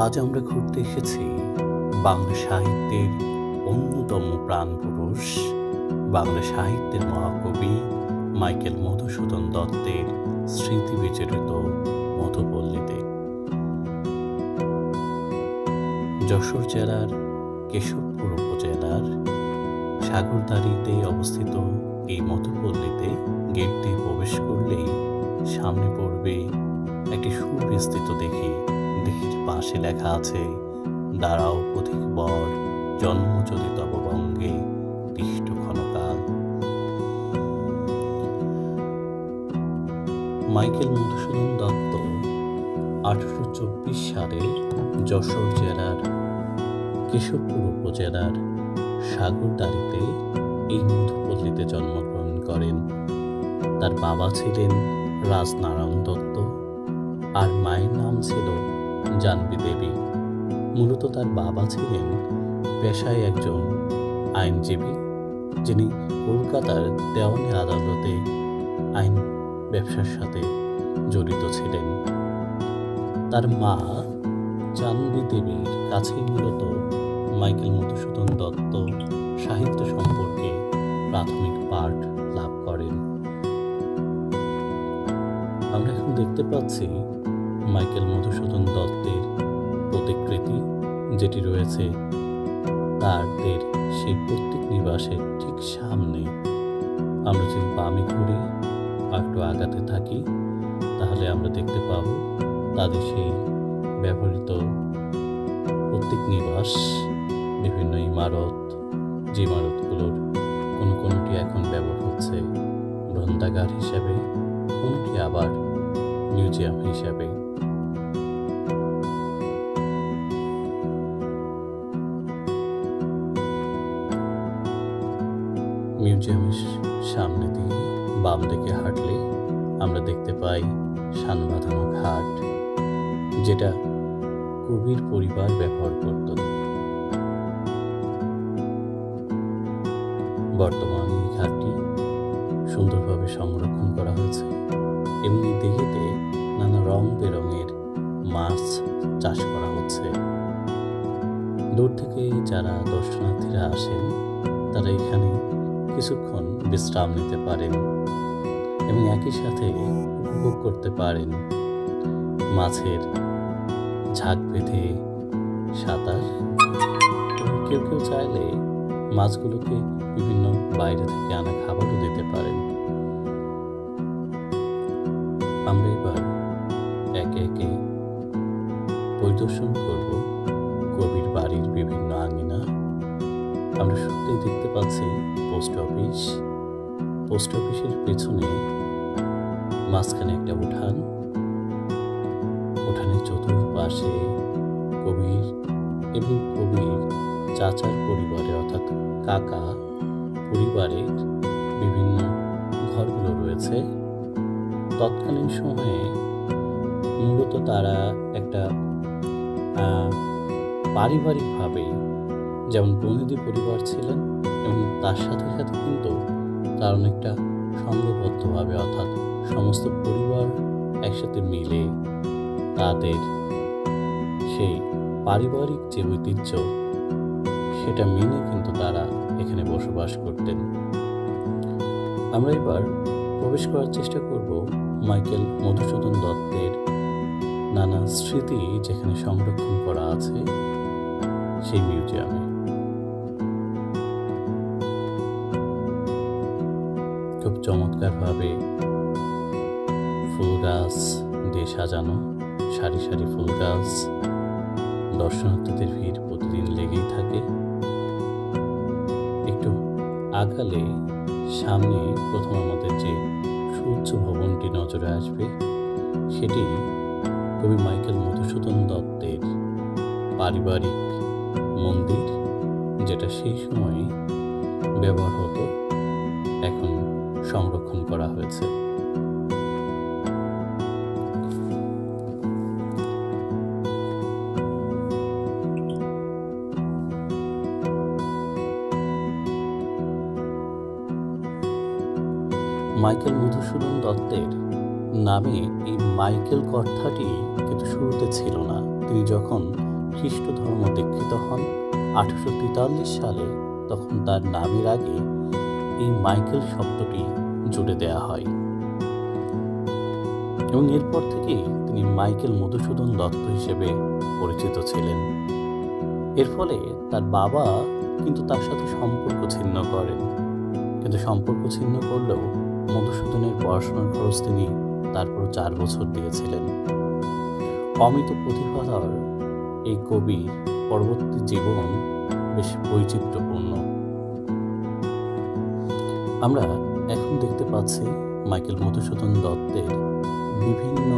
আজ আমরা ঘুরতে এসেছি বাংলা সাহিত্যের অন্যতম প্রাণপুরুষ, বাংলা সাহিত্যের মহাকবি মাইকেল মধুসূদন দত্তের স্মৃতি বিজড়িত মধুপল্লীতে। যশোর জেলার কেশবপুর উপজেলার সাগরদাড়িতে অবস্থিত এই মধুপল্লীতে গেট দিয়ে প্রবেশ করলেই সামনে পড়বে একটি সুবিস্তৃত দিঘির পাশে লেখা আছে, দাঁড়াও পথিক বর, জন্ম যদি তব বঙ্গে তিষ্ঠ ক্ষণকাল। মাইকেল মধুসূদন দত্ত 1824 সালে যশোর জেলার কেশবপুর উপজেলার সাগরদাড়িতে এই মধুপল্লীতে জন্মগ্রহণ করেন। তার বাবা ছিলেন রাজনারায়ণ দত্ত আর মায়ের নাম ছিল জানবী দেবী। মূলত তার বাবা ছিলেন পেশায় একজন আইনজীবী, যিনি কলকাতার দেওয়ানি আদালতে আইন ব্যবসার সাথে জড়িত ছিলেন। তার মা জানবী দেবীর কাছেই মূলত মাইকেল মধুসূদন দত্ত সাহিত্য সম্পর্কে প্রাথমিক পাঠ লাভ করেন। আমরা এখন দেখতে পাচ্ছি মাইকেল মধুসূদন দত্তের প্রতিকৃতি, যেটি রয়েছে তাদের সেই পৈতৃক নিবাসের ঠিক সামনে। আমরা যদি বামে ঘুরে একটু আগাতে থাকি, তাহলে আমরা দেখতে পাব তাদের সেই ব্যবহৃত পৈতৃক নিবাস, বিভিন্ন ইমারত, যে ইমারতগুলোর কোনটি এখন ব্যবহার হচ্ছে গ্রন্থাগার হিসাবে, কোনটি আবার মিউজিয়াম হিসাবে। মিউজিয়ামের সামনে দিয়ে বাম দিকে হাঁটলে আমরা দেখতে পাই শান বাঁধানো ঘাট, যেটা কবির পরিবার ব্যবহার করত। বর্তমানে এই ঘাটটি সুন্দরভাবে সংরক্ষণ করা হয়েছে এবং এই দিঘিতে নানা রং বেরঙের মাছ চাষ করা হচ্ছে। দূর থেকে যারা দর্শনার্থীরা আসেন, তারা এখানে কিছুক্ষণ বিশ্রাম নিতে পারেন এবং একই সাথে উপভোগ করতে পারেন মাছের ঝাঁক বেঁধে সাঁতার, এবং কেউ কেউ চাইলে মাছগুলোকে বিভিন্ন বাইরে থেকে আনা খাবারও দিতে পারেন। আমরা এবার একে একে পরিদর্শন করব কবির বাড়ির বিভিন্ন আঙিনা। আমরা সত্যিই দেখতে পাচ্ছি পোস্ট অফিস। পোস্ট অফিসের পেছনে মাঝখানে একটা উঠান, উঠানের চতুর্পাশে কবির এবং কবির চাচার পরিবারে অর্থাৎ কাকা পরিবারের বিভিন্ন ঘরগুলো রয়েছে। তৎকালীন সময়ে মূলত তারা একটা পারিবারিকভাবে যেমন বনেদি পরিবার ছিলেন, এবং তার সাথে সাথে কিন্তু তার অনেকটা সংঘবদ্ধভাবে, অর্থাৎ সমস্ত পরিবার একসাথে মিলে তাদের সেই পারিবারিক যে ঐতিহ্য, সেটা মেনে কিন্তু তারা এখানে বসবাস করতেন। আমরা এবার প্রবেশ করার চেষ্টা করব মাইকেল মধুসূদন দত্তের নানা স্মৃতি যেখানে সংরক্ষণ করা আছে সেই মিউজিয়ামে। খুব চমৎকারভাবে ফুল গাছ দিয়ে সাজানো, সারি সারি ফুল গাছ। দর্শনার্থীদের ভিড় প্রতিদিন লেগেই থাকে। একটু আগালে সামনে প্রথম আমাদের যে সূর্য ভবনটি নজরে আসবে, সেটি কবি মাইকেল মধুসূদন দত্তের পারিবারিক মন্দির, যেটা সেই সময়ে ব্যবহার হতো, এখন সংরক্ষণ করা হয়েছে। মাইকেল মধুসূদন দত্তের নামে এই মাইকেল কথাটি কিন্তু শুরুতে ছিল না। তিনি যখন খ্রিস্ট ধর্ম দীক্ষিত হন 1843 সালে, তখন তার নামের আগে এই মাইকেল শব্দটি জুড়ে দেয়া হয় এবং এরপর থেকেই তিনি মাইকেল মধুসূদন দত্ত হিসেবে পরিচিত ছিলেন। এর ফলে তার বাবা কিন্তু তার সাথে সম্পর্ক ছিন্ন করেন, কিন্তু সম্পর্ক ছিন্ন করলেও মধুসূদনের পড়াশোনার খরচ তিনি তারপর 4 বছর দিয়েছিলেন। অমিত প্রতিভাধর এই কবির পরবর্তী জীবন বেশ বৈচিত্র্যপূর্ণ। আমরা এখন দেখতে পাচ্ছি মাইকেল মধুসূদন দত্তের বিভিন্ন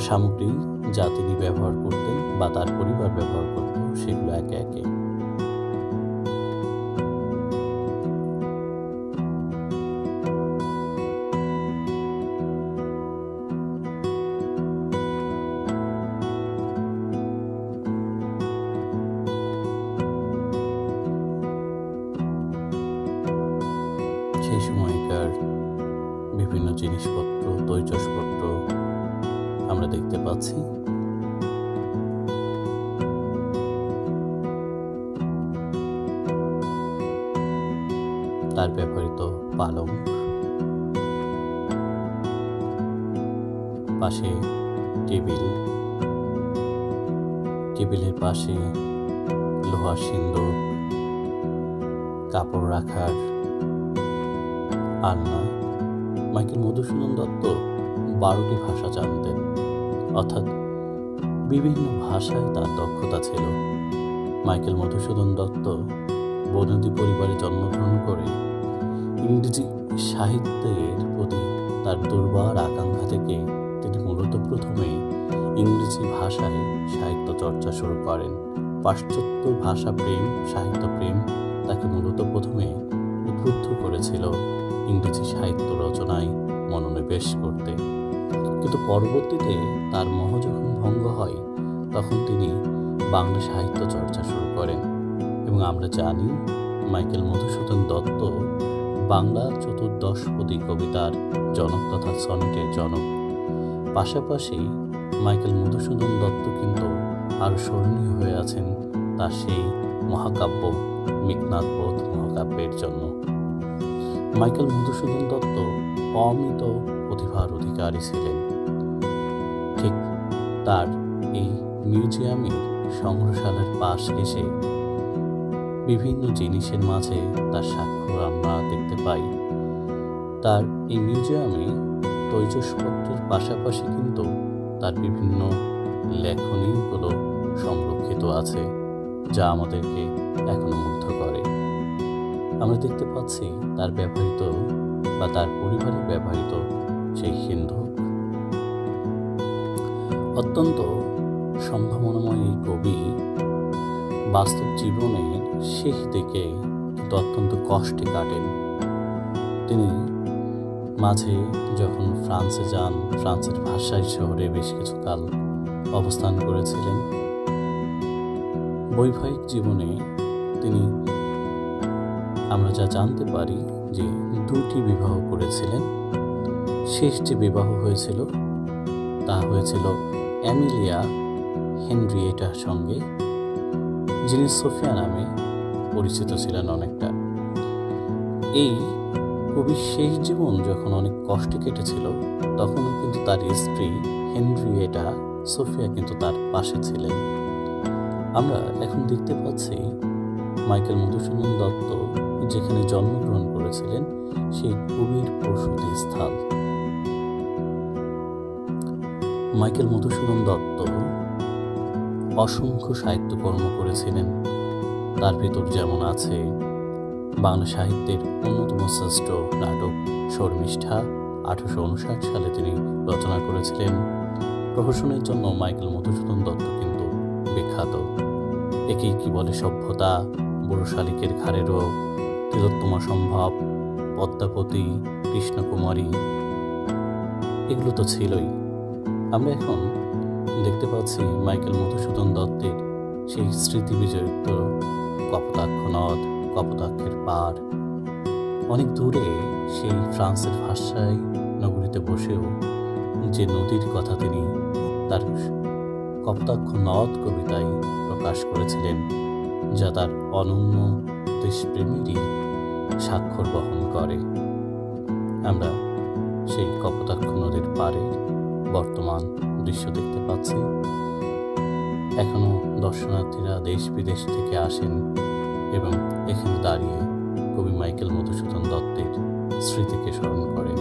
সামগ্রী যা তিনি ব্যবহার করতেন বা তার পরিবার ব্যবহার করত, সেগুলো একে একে। সেই সময়কার বিভিন্ন জিনিসপত্র, তৈজসপত্র আমরা দেখতে পাচ্ছি। তার ব্যবহৃত পালং, পাশে টেবিল, টেবিলের পাশে লোহার সিন্দুক, কাপড় রাখার আলনা। মাইকেল মধুসূদন দত্ত 12টি ভাষা জানতেন, অর্থাৎ বিভিন্ন ভাষায় তার দক্ষতা ছিল। মাইকেল মধুসূদন দত্ত বনেদি পরিবারে জন্মগ্রহণ করে ইংরেজি সাহিত্যের প্রতি তার দুর্বার আকাঙ্ক্ষা থেকে তিনি মূলত প্রথমে ইংরেজি ভাষায় সাহিত্য চর্চা শুরু করেন। পাশ্চাত্য ভাষা প্রেম, সাহিত্য প্রেম তাকে মূলত প্রথমে উদ্বুদ্ধ করেছিল ইংরেজি সাহিত্য রচনায় মনোনিবেশ করতে, কিন্তু পরবর্তীতে তার মোহ যখন ভঙ্গ হয় তখন তিনি বাংলা সাহিত্য চর্চা শুরু করেন। এবং আমরা জানি মাইকেল মধুসূদন দত্ত বাংলা চতুর্দশপদী কবিতার জনক তথা সনেটের জনক। পাশাপাশি মাইকেল মধুসূদন দত্ত কিন্তু আরও স্মরণীয় হয়ে আছেন তার সেই মহাকাব্য মেঘনাদবধ মহাকাব্যের জন্য। মাইকেল মধুসূদন দত্ত অমিত প্রতিভার অধিকারী ছিলেন। ঠিক তার এই মিউজিয়ামের সংগ্রহশালার পাশ এসে বিভিন্ন জিনিসের মাঝে তার স্বাক্ষর আমরা দেখতে পাই। তার এই মিউজিয়ামে তৈজসপত্রের পাশাপাশি কিন্তু তার বিভিন্ন লেখনীগুলো সংরক্ষিত আছে, যা আমাদেরকে এখনো মুগ্ধ করে। আমরা দেখতে পাচ্ছি তার ব্যবহৃত বা তার পরিবারের ব্যবহৃত সেই সিন্ধুক। অত্যন্ত সম্ভাবনাময় এই কবি বাস্তব জীবনের শেষ দিকে কিন্তু অত্যন্ত কষ্টে কাটেন। তিনি মাঝে যখন ফ্রান্সে যান, ফ্রান্সের ভার্সাই শহরে বেশ কিছুকাল অবস্থান করেছিলেন। বৈবাহিক জীবনে তিনি, আমরা যা জানতে পারি, যে 2টি বিবাহ করেছিলেন। শেষ যে বিবাহ হয়েছিল তা হয়েছিল এমিলিয়া হেনরিয়েটার সঙ্গে, যিনি সোফিয়া নামে পরিচিত ছিলেন অনেকটা। এই কবির শেষ জীবন যখন অনেক কষ্টে কেটেছিল, তখনও কিন্তু তার স্ত্রী হেনরিয়েটা সোফিয়া কিন্তু তার পাশে ছিলেন। আমরা এখন দেখতে পাচ্ছি মাইকেল মধুসূদন দত্ত যেখানে জন্মগ্রহণ করেছিলেন সেই কবির প্রসূতি স্থল। মাইকেল মধুসূদন দত্ত অসংখ্য সাহিত্যকর্ম করেছিলেন। তার ভিতর যেমন আছে বাংলা সাহিত্যের অন্যতম শ্রেষ্ঠ নাটক শর্মিষ্ঠা, 1859 সালে তিনি রচনা করেছিলেন। প্রহসনের জন্য মাইকেল মধুসূদন দত্ত কিন্তু বিখ্যাত। একেই কি বলে সভ্যতা, বুড়ো শালিকের ঘাড়েরও, তিলোত্তমা সম্ভব, পদ্মাবতী, কৃষ্ণকুমারী, এগুলো তো ছিলই। আমরা এখন দেখতে পাচ্ছি মাইকেল মধুসূদন দত্তের সেই স্মৃতি বিজড়িত কপোতাক্ষ নদ, কপোতাক্ষের পাড়। অনেক দূরে সেই ফ্রান্সের ভার্সাই নগরীতে বসেও যে নদীর কথা তিনি তার কপোতাক্ষ নদ কবিতায় প্রকাশ করেছিলেন, যা তার অনন্য দেশপ্রেমেরই স্বাক্ষর বহন করে। আমরা সেই কপোতাক্ষ নদীর পাড়ে বর্তমান দৃশ্য দেখতে পাচ্ছি। এখনো দর্শনার্থীরা দেশ বিদেশ থেকে আসেন এবং এখানে দাঁড়িয়ে কবি মাইকেল মধুসূদন দত্তের স্মৃতিকে স্মরণ করেন।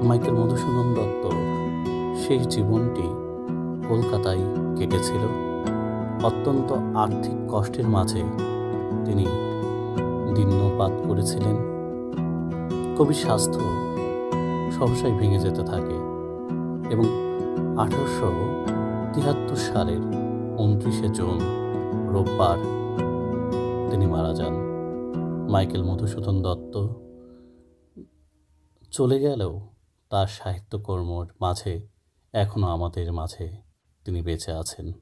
মাইকেল মধুসূদন দত্ত শেষ জীবনটি কলকাতায় কেটেছিল। অত্যন্ত আর্থিক কষ্টের মাঝে তিনি দিনপাত করেছিলেন। কবির স্বাস্থ্য সহসাই ভেঙে যেতে থাকে এবং 1873 সালের 29শে জুন রোববার তিনি মারা যান। মাইকেল মধুসূদন দত্ত চলে গেলেও তার সাহিত্যকর্মর মাঝে এখনো আমাদের মাঝে তিনি বেঁচে আছেন।